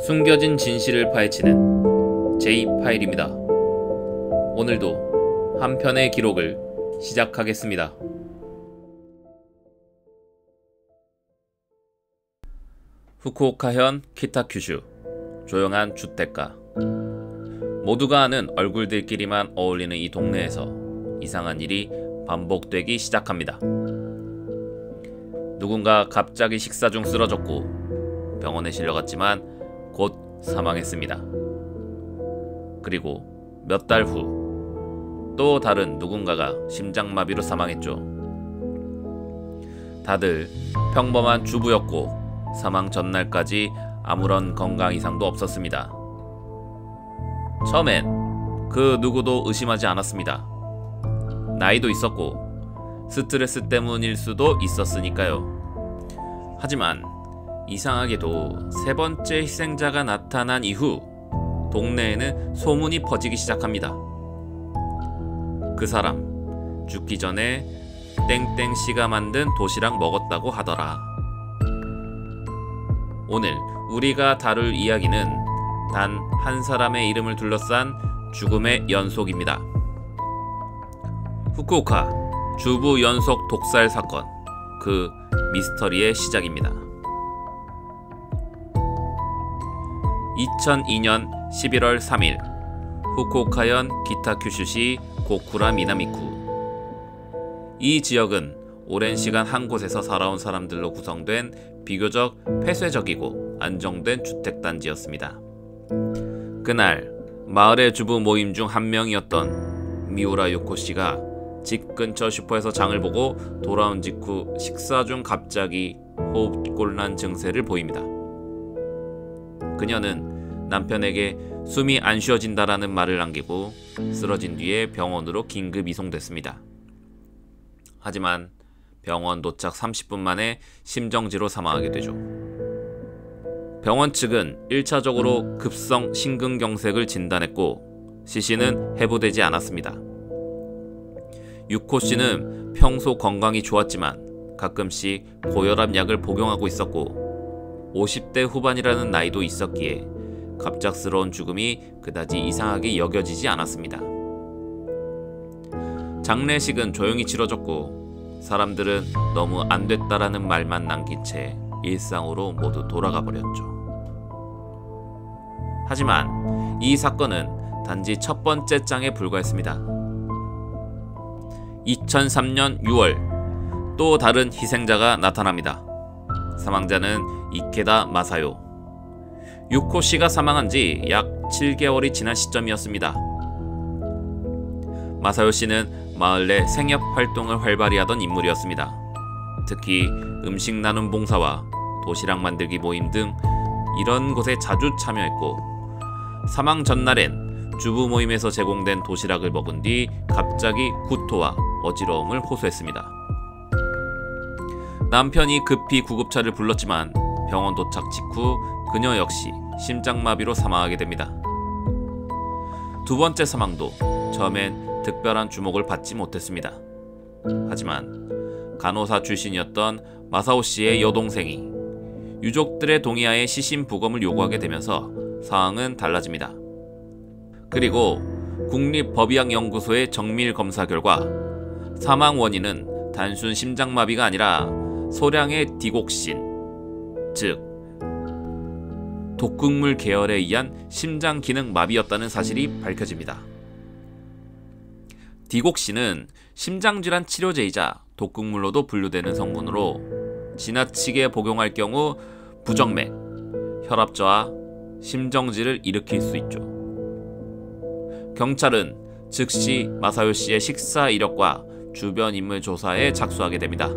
숨겨진 진실을 파헤치는 J-파일입니다. 오늘도 한 편의 기록을 시작하겠습니다. 후쿠오카현 키타큐슈 조용한 주택가. 모두가 아는 얼굴들끼리만 어울리는 이 동네에서 이상한 일이 반복되기 시작합니다. 누군가 갑자기 식사 중 쓰러졌고 병원에 실려갔지만 곧 사망했습니다. 그리고 몇 달 후 또 다른 누군가가 심장마비로 사망했죠. 다들 평범한 주부였고 사망 전날까지 아무런 건강 이상도 없었습니다. 처음엔 그 누구도 의심하지 않았습니다. 나이도 있었고 스트레스 때문일 수도 있었으니까요. 하지만 이상하게도 세 번째 희생자가 나타난 이후 동네에는 소문이 퍼지기 시작합니다. 그 사람 죽기 전에 땡땡씨가 만든 도시락 먹었다고 하더라. 오늘 우리가 다룰 이야기는 단 한 사람의 이름을 둘러싼 죽음의 연속입니다. 후쿠오카 주부 연속 독살 사건, 그 미스터리의 시작입니다. 2002년 11월 3일 후쿠오카현 기타큐슈시 고쿠라 미나미쿠. 이 지역은 오랜 시간 한 곳에서 살아온 사람들로 구성된 비교적 폐쇄적이고 안정된 주택단지였습니다. 그날 마을의 주부 모임 중 한 명이었던 미우라 요코씨가 집 근처 슈퍼에서 장을 보고 돌아온 직후 식사 중 갑자기 호흡곤란 증세를 보입니다. 그녀는 남편에게 숨이 안 쉬어진다라는 말을 남기고 쓰러진 뒤에 병원으로 긴급 이송됐습니다. 하지만 병원 도착 30분 만에 심정지로 사망하게 되죠. 병원 측은 1차적으로 급성 심근경색을 진단했고 시신은 해부되지 않았습니다. 유코 씨는 평소 건강이 좋았지만 가끔씩 고혈압 약을 복용하고 있었고 50대 후반이라는 나이도 있었기에 갑작스러운 죽음이 그다지 이상하게 여겨지지 않았습니다. 장례식은 조용히 치러졌고 사람들은 너무 안 됐다라는 말만 남긴 채 일상으로 모두 돌아가 버렸죠. 하지만 이 사건은 단지 첫 번째 장에 불과했습니다. 2003년 6월 또 다른 희생자가 나타납니다. 사망자는 이케다 마사요. 유코 씨가 사망한 지 약 7개월이 지난 시점이었습니다. 마사요 씨는 마을 내 생협 활동을 활발히 하던 인물이었습니다. 특히 음식 나눔 봉사와 도시락 만들기 모임 등 이런 곳에 자주 참여했고 사망 전날엔 주부 모임에서 제공된 도시락을 먹은 뒤 갑자기 구토와 어지러움을 호소했습니다. 남편이 급히 구급차를 불렀지만 병원 도착 직후 그녀 역시 심장마비로 사망하게 됩니다. 두 번째 사망도 처음엔 특별한 주목을 받지 못했습니다. 하지만 간호사 출신이었던 마사오 씨의 여동생이 유족들의 동의하에 시신 부검을 요구하게 되면서 상황은 달라집니다. 그리고 국립법의학연구소의 정밀 검사 결과 사망 원인은 단순 심장마비가 아니라 소량의 디곡신, 즉 독극물 계열에 의한 심장 기능 마비였다는 사실이 밝혀집니다. 디곡신은 심장질환 치료제이자 독극물로도 분류되는 성분으로 지나치게 복용할 경우 부정맥, 혈압저하, 심정지를 일으킬 수 있죠. 경찰은 즉시 마사요 씨의 식사 이력과 주변 인물 조사에 착수하게 됩니다.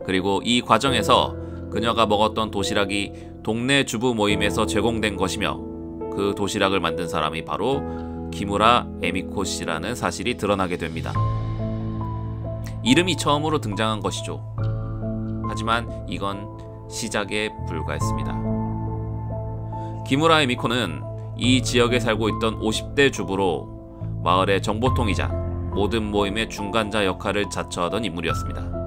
그리고 이 과정에서 그녀가 먹었던 도시락이 동네 주부 모임에서 제공된 것이며 그 도시락을 만든 사람이 바로 기무라 에미코 씨라는 사실이 드러나게 됩니다. 이름이 처음으로 등장한 것이죠. 하지만 이건 시작에 불과했습니다. 기무라 에미코는 이 지역에 살고 있던 50대 주부로 마을의 정보통이자 모든 모임의 중간자 역할을 자처하던 인물이었습니다.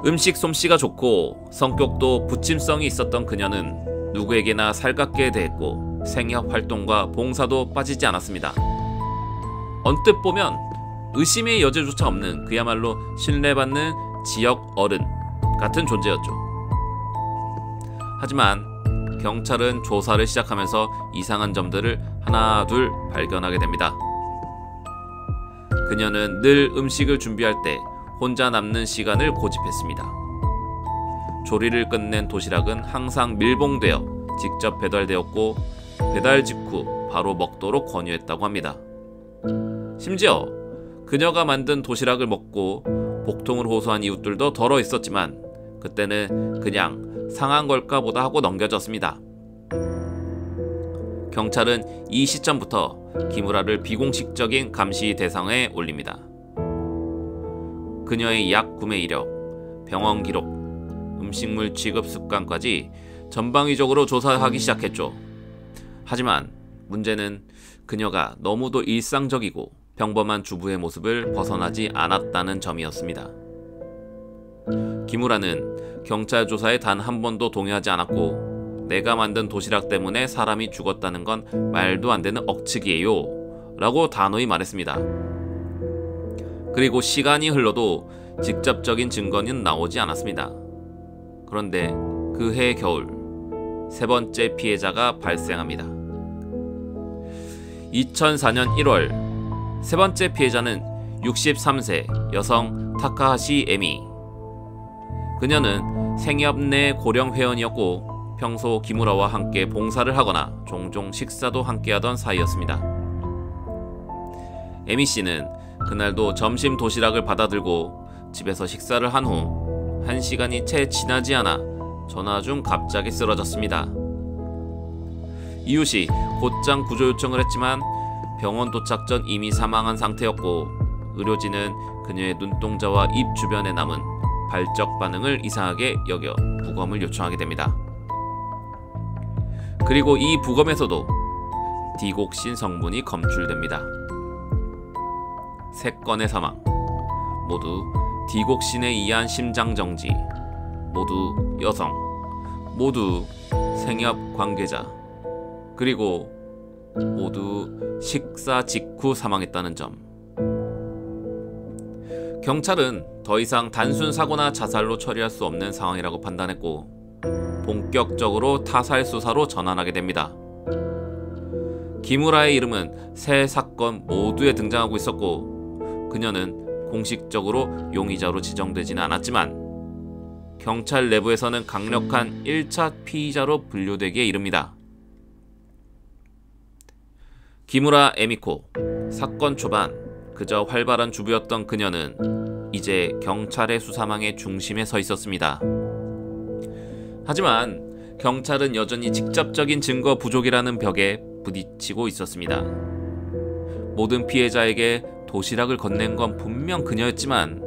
음식 솜씨가 좋고 성격도 부침성이 있었던 그녀는 누구에게나 살갑게 대했고 생협 활동과 봉사도 빠지지 않았습니다. 언뜻 보면 의심의 여지조차 없는 그야말로 신뢰받는 지역 어른 같은 존재였죠. 하지만 경찰은 조사를 시작하면서 이상한 점들을 하나 둘 발견하게 됩니다. 그녀는 늘 음식을 준비할 때 혼자 남는 시간을 고집했습니다. 조리를 끝낸 도시락은 항상 밀봉되어 직접 배달되었고 배달 직후 바로 먹도록 권유했다고 합니다. 심지어 그녀가 만든 도시락을 먹고 복통을 호소한 이웃들도 덜어 있었지만 그때는 그냥 상한 걸까 보다 하고 넘겨졌습니다. 경찰은 이 시점부터 기무라를 비공식적인 감시 대상에 올립니다. 그녀의 약 구매 이력, 병원 기록, 음식물 취급 습관까지 전방위적으로 조사하기 시작했죠. 하지만 문제는 그녀가 너무도 일상적이고 평범한 주부의 모습을 벗어나지 않았다는 점이었습니다. 기무라는 경찰 조사에 단 한 번도 동의하지 않았고 내가 만든 도시락 때문에 사람이 죽었다는 건 말도 안 되는 억측이에요 라고 단호히 말했습니다. 그리고 시간이 흘러도 직접적인 증거는 나오지 않았습니다. 그런데 그해 겨울 세 번째 피해자가 발생합니다. 2004년 1월 세 번째 피해자는 63세 여성 타카하시 에미. 그녀는 생협 내 고령 회원이었고 평소 기무라와 함께 봉사를 하거나 종종 식사도 함께하던 사이였습니다. 에미 씨는 그날도 점심 도시락을 받아들고 집에서 식사를 한 후 1시간이 채 지나지 않아 전화 중 갑자기 쓰러졌습니다. 이웃이 곧장 구조 요청을 했지만 병원 도착 전 이미 사망한 상태였고 의료진은 그녀의 눈동자와 입 주변에 남은 발적 반응을 이상하게 여겨 부검을 요청하게 됩니다. 그리고 이 부검에서도 디곡신 성분이 검출됩니다. 3건의 사망, 모두 디곡신에 의한 심장정지, 모두 여성, 모두 생협 관계자, 그리고 모두 식사 직후 사망했다는 점. 경찰은 더 이상 단순 사고나 자살로 처리할 수 없는 상황이라고 판단했고 본격적으로 타살 수사로 전환하게 됩니다. 기무라의 이름은 세 사건 모두에 등장하고 있었고 그녀는 공식적으로 용의자로 지정되지는 않았지만 경찰 내부에서는 강력한 1차 피의자로 분류되기에 이릅니다. 기무라 에미코. 사건 초반 그저 활발한 주부였던 그녀는 이제 경찰의 수사망의 중심에 서 있었습니다. 하지만 경찰은 여전히 직접적인 증거 부족이라는 벽에 부딪히고 있었습니다. 모든 피해자에게 도시락을 건넨 건 분명 그녀였지만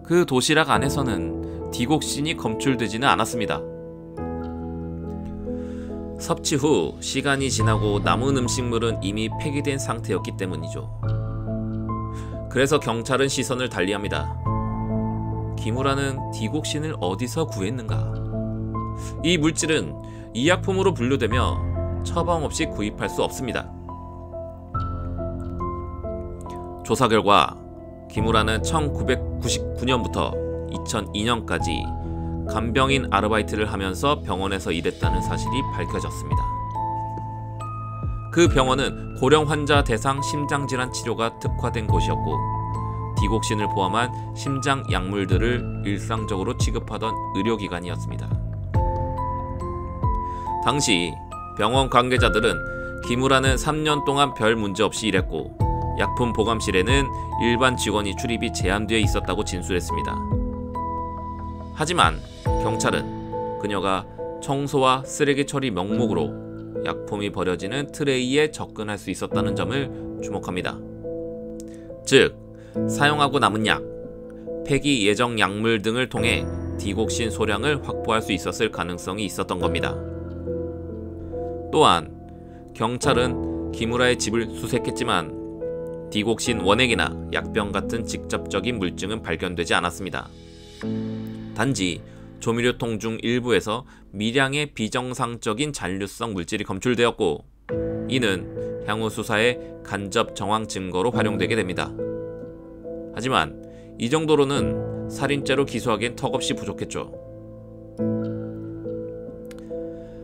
그 도시락 안에서는 디곡신이 검출되지는 않았습니다. 섭취 후 시간이 지나고 남은 음식물은 이미 폐기된 상태였기 때문이죠. 그래서 경찰은 시선을 달리합니다. 기무라는 디곡신을 어디서 구했는가? 이 물질은 의약품으로 분류되며 처방 없이 구입할 수 없습니다. 조사 결과 기무라는 1999년부터 2002년까지 간병인 아르바이트를 하면서 병원에서 일했다는 사실이 밝혀졌습니다. 그 병원은 고령 환자 대상 심장질환 치료가 특화된 곳이었고 디곡신을 포함한 심장 약물들을 일상적으로 취급하던 의료기관이었습니다. 당시 병원 관계자들은 기무라는 3년 동안 별 문제 없이 일했고 약품 보관실에는 일반 직원이 출입이 제한되어 있었다고 진술했습니다. 하지만 경찰은 그녀가 청소와 쓰레기 처리 명목으로 약품이 버려지는 트레이에 접근할 수 있었다는 점을 주목합니다. 즉, 사용하고 남은 약, 폐기 예정 약물 등을 통해 디곡신 소량을 확보할 수 있었을 가능성이 있었던 겁니다. 또한 경찰은 기무라의 집을 수색했지만 디곡신 원액이나 약병 같은 직접적인 물증은 발견되지 않았습니다. 단지 조미료통 중 일부에서 미량의 비정상적인 잔류성 물질이 검출되었고, 이는 향후 수사의 간접 정황 증거로 활용되게 됩니다. 하지만 이 정도로는 살인죄로 기소하기엔 턱없이 부족했죠.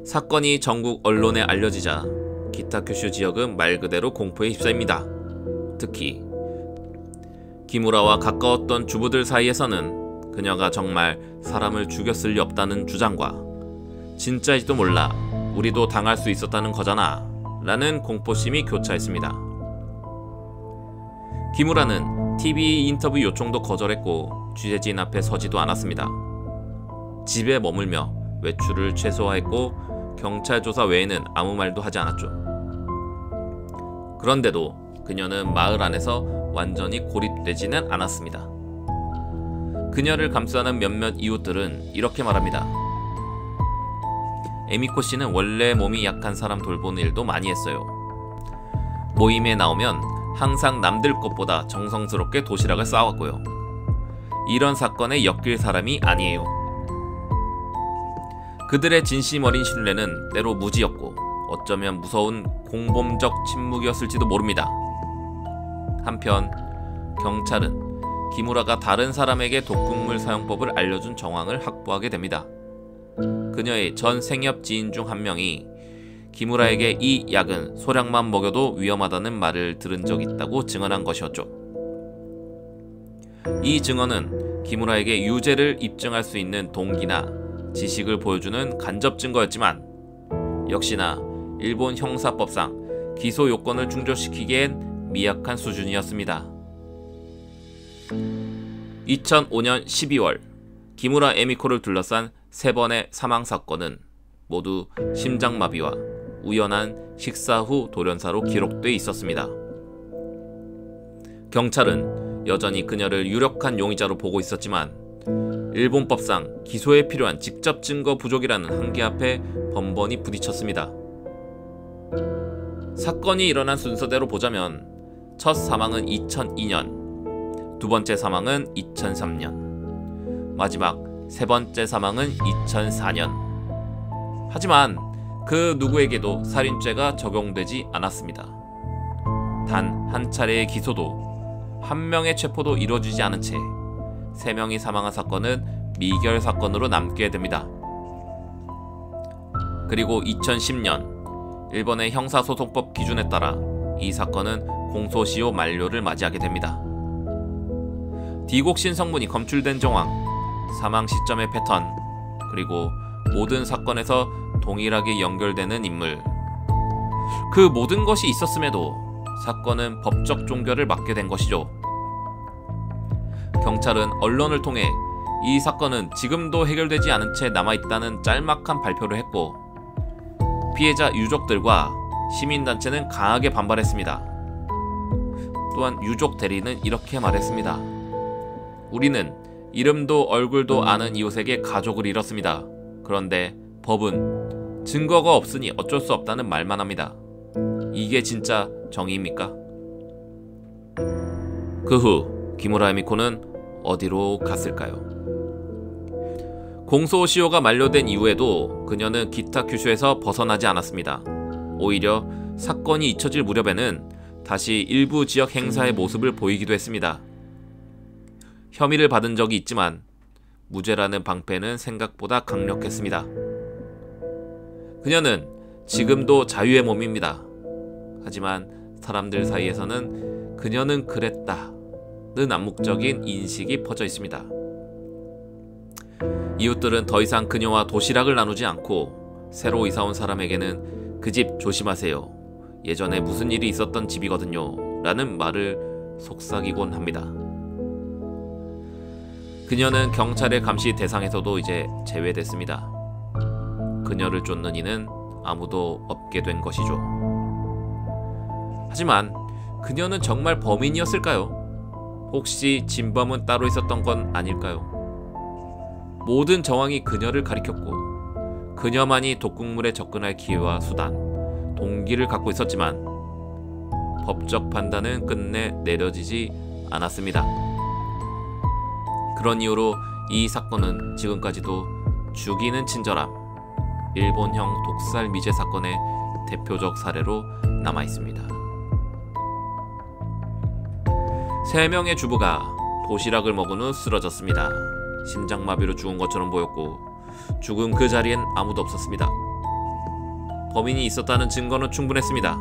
사건이 전국 언론에 알려지자 기타큐슈 지역은 말 그대로 공포에 휩싸입니다. 특히 기무라와 가까웠던 주부들 사이에서는 그녀가 정말 사람을 죽였을 리 없다는 주장과 진짜일지도 몰라, 우리도 당할 수 있었다는 거잖아 라는 공포심이 교차했습니다. 기무라는 TV 인터뷰 요청도 거절했고 취재진 앞에 서지도 않았습니다. 집에 머물며 외출을 최소화했고 경찰 조사 외에는 아무 말도 하지 않았죠. 그런데도 그녀는 마을 안에서 완전히 고립되지는 않았습니다. 그녀를 감싸는 몇몇 이웃들은 이렇게 말합니다. 에미코 씨는 원래 몸이 약한 사람 돌보는 일도 많이 했어요. 모임에 나오면 항상 남들 것보다 정성스럽게 도시락을 싸왔고요. 이런 사건에 엮일 사람이 아니에요. 그들의 진심 어린 신뢰는 때로 무지였고 어쩌면 무서운 공범적 침묵이었을지도 모릅니다. 한편 경찰은 기무라가 다른 사람에게 독극물 사용법을 알려준 정황을 확보하게 됩니다. 그녀의 전 생협 지인 중 한 명이 기무라에게 이 약은 소량만 먹여도 위험하다는 말을 들은 적이 있다고 증언한 것이었죠. 이 증언은 기무라에게 유죄를 입증할 수 있는 동기나 지식을 보여주는 간접 증거였지만, 역시나 일본 형사법상 기소 요건을 충족시키기엔 미약한 수준이었습니다. 2005년 12월 기무라 에미코를 둘러싼 3번의 사망사건은 모두 심장마비와 우연한 식사 후 돌연사로 기록돼 있었습니다. 경찰은 여전히 그녀를 유력한 용의자로 보고 있었지만 일본법상 기소에 필요한 직접 증거 부족이라는 한계 앞에 번번이 부딪혔습니다. 사건이 일어난 순서대로 보자면 첫 사망은 2002년, 두 번째 사망은 2003년, 마지막 세 번째 사망은 2004년. 하지만 그 누구에게도 살인죄가 적용되지 않았습니다. 단 한 차례의 기소도 한 명의 체포도 이루어지지 않은 채 3명이 사망한 사건은 미결 사건으로 남게 됩니다. 그리고 2010년 일본의 형사소송법 기준에 따라 이 사건은 공소시효 만료를 맞이하게 됩니다. 디곡신 성분이 검출된 정황, 사망 시점의 패턴, 그리고 모든 사건에서 동일하게 연결되는 인물, 그 모든 것이 있었음에도 사건은 법적 종결을 맞게 된 것이죠. 경찰은 언론을 통해 이 사건은 지금도 해결되지 않은 채 남아있다는 짤막한 발표를 했고, 피해자 유족들과 시민단체는 강하게 반발했습니다. 또한 유족 대리는 이렇게 말했습니다. 우리는 이름도 얼굴도 아는 이웃에게 가족을 잃었습니다. 그런데 법은 증거가 없으니 어쩔 수 없다는 말만 합니다. 이게 진짜 정의입니까? 그 후 기무라 에미코는 어디로 갔을까요? 공소시효가 만료된 이후에도 그녀는 기타큐슈에서 벗어나지 않았습니다. 오히려 사건이 잊혀질 무렵에는 다시 일부 지역 행사의 모습을 보이기도 했습니다. 혐의를 받은 적이 있지만 무죄라는 방패는 생각보다 강력했습니다. 그녀는 지금도 자유의 몸입니다. 하지만 사람들 사이에서는 그녀는 그랬다는 암묵적인 인식이 퍼져 있습니다. 이웃들은 더 이상 그녀와 도시락을 나누지 않고 새로 이사온 사람에게는 그 집 조심하세요. 예전에 무슨 일이 있었던 집이거든요. 라는 말을 속삭이곤 합니다. 그녀는 경찰의 감시 대상에서도 이제 제외됐습니다. 그녀를 쫓는 이는 아무도 없게 된 것이죠. 하지만 그녀는 정말 범인이었을까요? 혹시 진범은 따로 있었던 건 아닐까요? 모든 정황이 그녀를 가리켰고 그녀만이 독극물에 접근할 기회와 수단, 동기를 갖고 있었지만 법적 판단은 끝내 내려지지 않았습니다. 그런 이유로 이 사건은 지금까지도 죽이는 친절함, 일본형 독살 미제 사건의 대표적 사례로 남아 있습니다. 3명의 주부가 도시락을 먹은 후 쓰러졌습니다. 심장마비로 죽은 것처럼 보였고 죽은 그 자리엔 아무도 없었습니다. 범인이 있었다는 증거는 충분했습니다.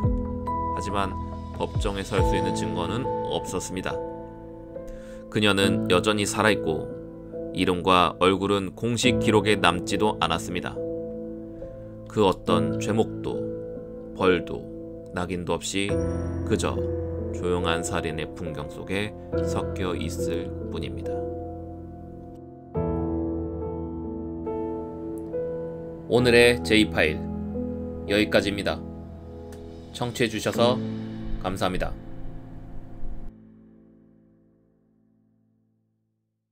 하지만 법정에 설 수 있는 증거는 없었습니다. 그녀는 여전히 살아있고 이름과 얼굴은 공식 기록에 남지도 않았습니다. 그 어떤 죄목도 벌도 낙인도 없이 그저 조용한 살인의 풍경 속에 섞여 있을 뿐입니다. 오늘의 J파일 여기까지입니다. 청취해주셔서 감사합니다.